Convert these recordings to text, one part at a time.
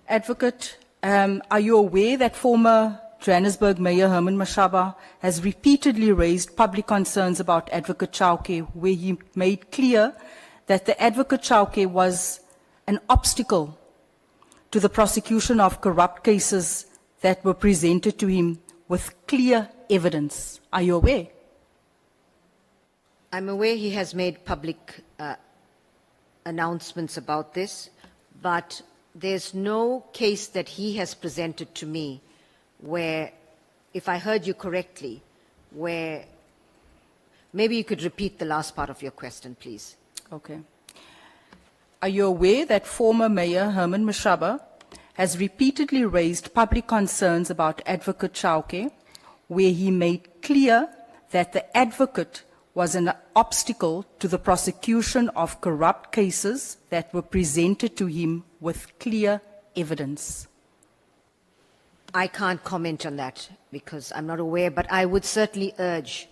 Advocate, are you aware that former Johannesburg Mayor Herman Mashaba has repeatedly raised public concerns about Advocate Chauke, where he made clear that the Advocate Chauke was an obstacle to the prosecution of corrupt cases that were presented to him with clear evidence? Are you aware? I'm aware he has made public announcements about this, but there's no case that he has presented to me where, if I heard you correctly, where, maybe you could repeat the last part of your question, please. Okay. Are you aware that former Mayor Herman Mashaba has repeatedly raised public concerns about Advocate Chauke, where he made clear that the advocate was an obstacle to the prosecution of corrupt cases that were presented to him with clear evidence? I can't comment on that because I'm not aware, but I would certainly urge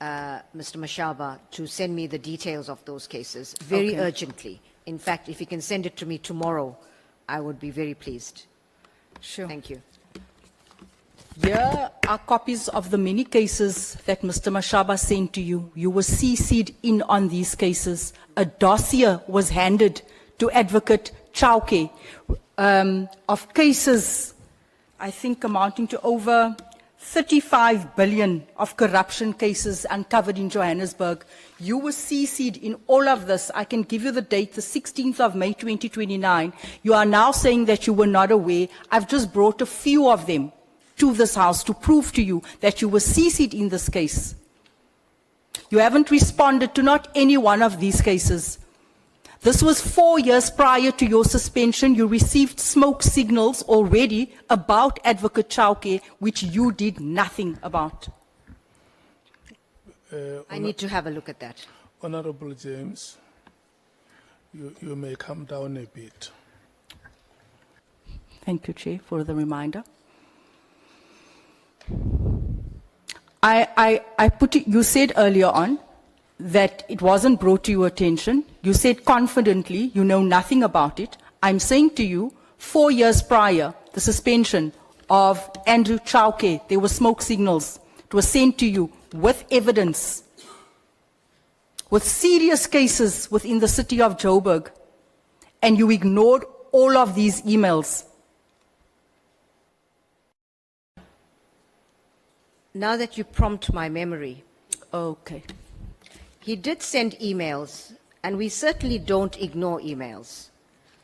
Mr. Mashaba to send me the details of those cases very urgently. In fact, if he can send it to me tomorrow, I would be very pleased. Sure. Thank you. Here are copies of the many cases that Mr. Mashaba sent to you. You were CC'd in on these cases. A dossier was handed to Advocate Chauke of cases, I think, amounting to over 35 billion of corruption cases uncovered in Johannesburg. You were CC'd in all of this. I can give you the date, the 16th of May 2029. You are now saying that you were not aware. I've just brought a few of them to this House to prove to you that you were CC'd in this case. You haven't responded to not any one of these cases. This was 4 years prior to your suspension. You received smoke signals already about Advocate Chauke, which you did nothing about. I need to have a look at that. Honorable James, you may come down a bit. Thank you, Chair, for the reminder. I put it, you said earlier on that it wasn't brought to your attention. You said confidently you know nothing about it. I'm saying to you, 4 years prior, the suspension of Andrew Chauke, there were smoke signals. It was sent to you with evidence, with serious cases within the city of Joburg, and you ignored all of these emails. Now that you prompt my memory, Okay. he did send emails, and we certainly don't ignore emails.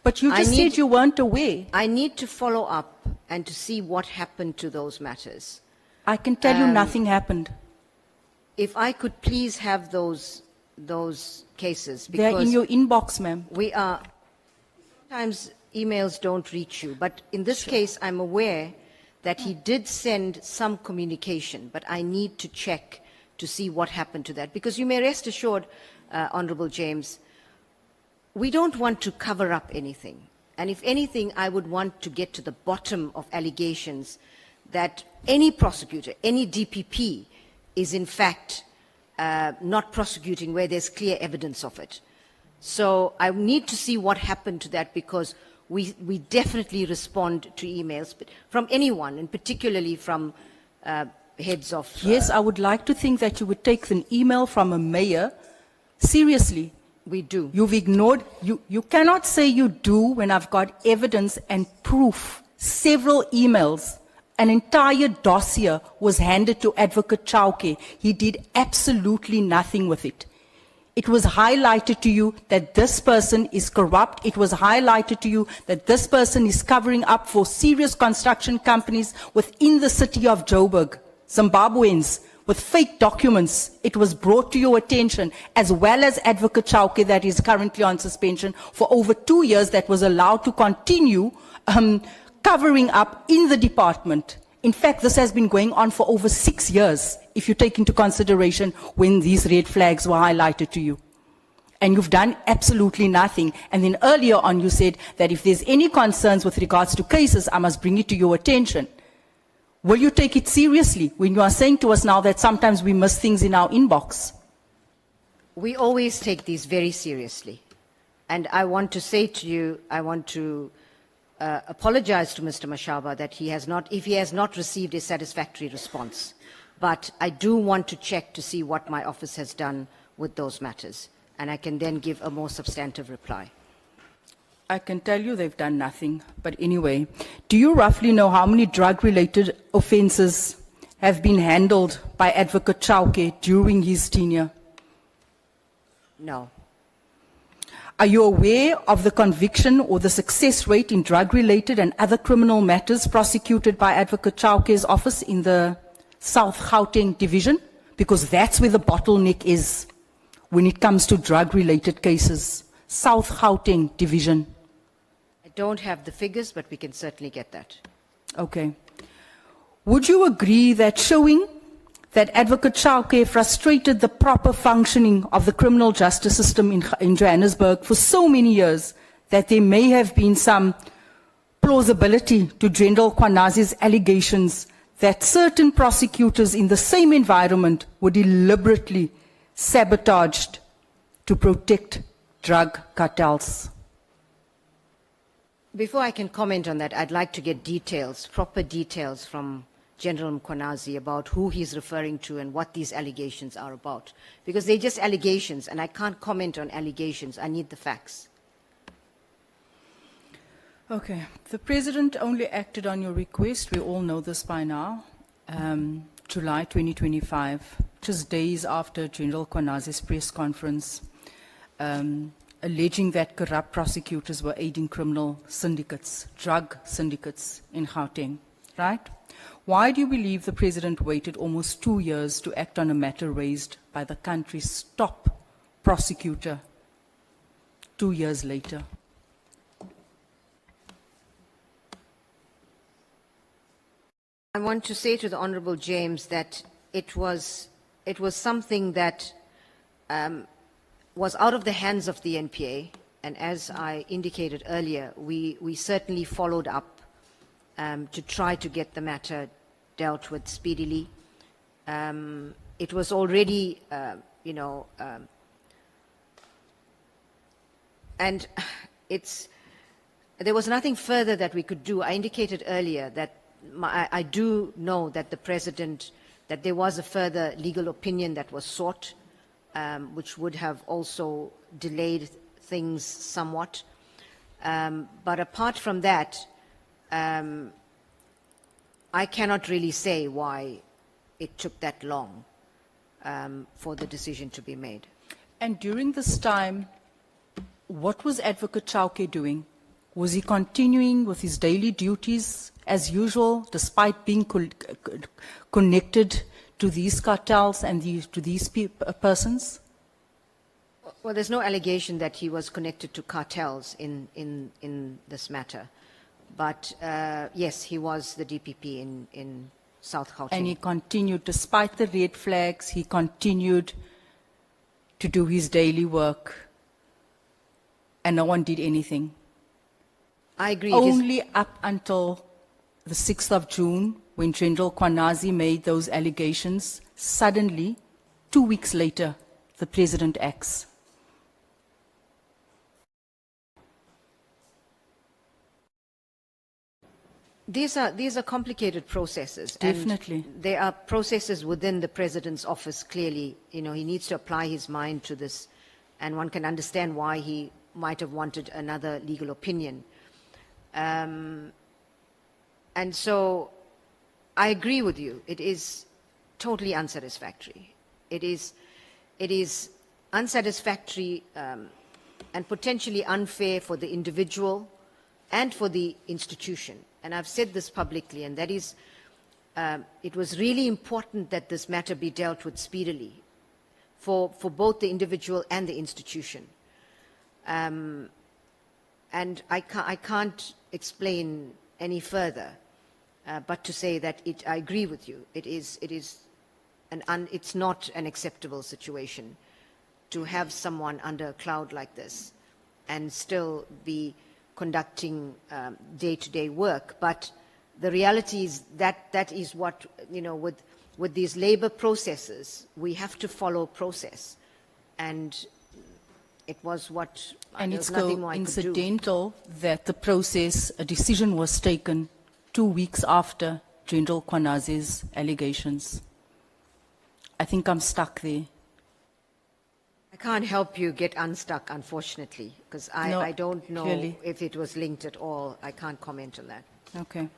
But you just said you weren't aware. I need to follow up and to see what happened to those matters. I can tell you nothing happened. If I could please have those cases, They're because in your inbox, ma'am. sometimes emails don't reach you, but in this case, I'm aware that he did send some communication, but I need to check to see what happened to that. Because you may rest assured, Honorable James, we don't want to cover up anything. And if anything, I would want to get to the bottom of allegations that any prosecutor, any DPP, is in fact not prosecuting where there's clear evidence of it. So I need to see what happened to that, because we definitely respond to emails from anyone, and particularly from heads of... Yes, I would like to think that you would take an email from a mayor seriously. We do. You've ignored, you cannot say you do when I've got evidence and proof. Several emails, an entire dossier was handed to Advocate Chauke. He did absolutely nothing with it. It was highlighted to you that this person is corrupt. It was highlighted to you that this person is covering up for serious construction companies within the city of Joburg, Zimbabweans, with fake documents. It was brought to your attention, as well as Advocate Chauke, that is currently on suspension for over 2 years, that was allowed to continue covering up in the department. In fact, this has been going on for over 6 years, if you take into consideration when these red flags were highlighted to you. And you've done absolutely nothing. And then earlier on you said that if there's any concerns with regards to cases, I must bring it to your attention. Will you take it seriously when you are saying to us now that sometimes we miss things in our inbox? We always take these very seriously. And I want to say to you, I want to apologize to Mr. Mashaba that if he has not received a satisfactory response. But I do want to check to see what my office has done with those matters, and I can then give a more substantive reply. I can tell you they've done nothing. But anyway, do you roughly know how many drug-related offences have been handled by Advocate Chauke during his tenure? No. Are you aware of the conviction or the success rate in drug-related and other criminal matters prosecuted by Advocate Chauke's office in the South Gauteng division? Because that's where the bottleneck is when it comes to drug-related cases. South Gauteng division. I don't have the figures, but we can certainly get that. Okay. Would you agree that showing that Advocate Chauke frustrated the proper functioning of the criminal justice system in Johannesburg for so many years that there may have been some plausibility to General Kwanazi's allegations that certain prosecutors in the same environment were deliberately sabotaged to protect drug cartels? Before I can comment on that, I'd like to get details, proper details from General Mkwanazi about who he's referring to and what these allegations are about. Because they're just allegations, and I can't comment on allegations. I need the facts. Okay. The President only acted on your request. We all know this by now. July 2025, just days after General Kwanazi's press conference, alleging that corrupt prosecutors were aiding criminal syndicates, drug syndicates in Gauteng, right? Why do you believe the President waited almost 2 years to act on a matter raised by the country's top prosecutor 2 years later? I want to say to the Honourable James that it was something that was out of the hands of the NPA, and as I indicated earlier, we certainly followed up to try to get the matter dealt with speedily. It was already, and there was nothing further that we could do. I indicated earlier that I do know that the President, that there was a further legal opinion that was sought, which would have also delayed things somewhat. But apart from that, I cannot really say why it took that long for the decision to be made. And during this time, what was Advocate Chauke doing? Was he continuing with his daily duties as usual, despite being connected to these cartels and to these persons? Well, there's no allegation that he was connected to cartels in this matter. But yes, he was the DPP in South Gauteng. And he continued, despite the red flags, he continued to do his daily work, and no one did anything. I agree. Only up until the 6th of June, when General Kwanazi made those allegations, suddenly, 2 weeks later, the President acts. These are complicated processes. Definitely. And there are processes within the President's office, clearly. You know, he needs to apply his mind to this, and one can understand why he might have wanted another legal opinion. And so I agree with you. It is totally unsatisfactory. It is unsatisfactory and potentially unfair for the individual and for the institution. And I've said this publicly, and that is, it was really important that this matter be dealt with speedily for both the individual and the institution. And I can't explain any further, but to say that I agree with you. It's not an acceptable situation to have someone under a cloud like this and still be conducting day-to-day work. But the reality is that is what, you know, with these labor processes, we have to follow process. And it was what, And there it's was nothing more I could do. coincidental that the process, a decision was taken 2 weeks after General Kwanaze's allegations. I think I'm stuck there. I can't help you get unstuck, unfortunately, because No, I don't know clearly. if it was linked at all. I can't comment on that. Okay.